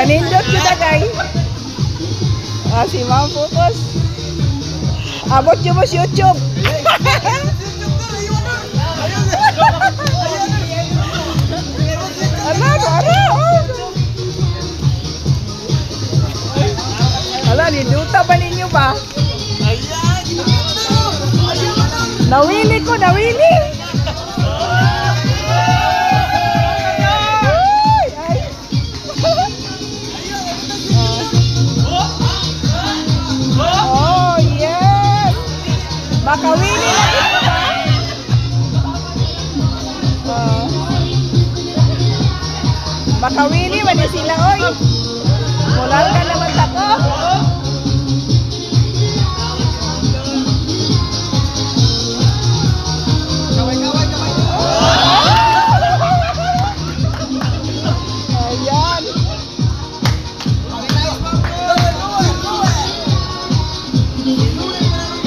Kanindot ko dagay. Si Ma'am focus. Abot nyo mo sa YouTube. Ala, niduta ba ninyo ba? Nawili ko, nawili. Oh, yes. Makawili lagi ko ba? Makawili man din sila, oy. Mulal ka naman tako. Ayan.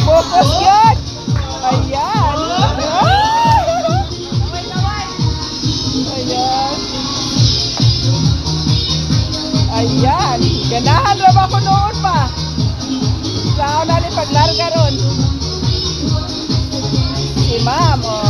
Focus yun. Ayan. Ayan. Ayan. Ganahan na ba ko noon pa? Saan na ni paglarga ron? Si Ma'am, oh.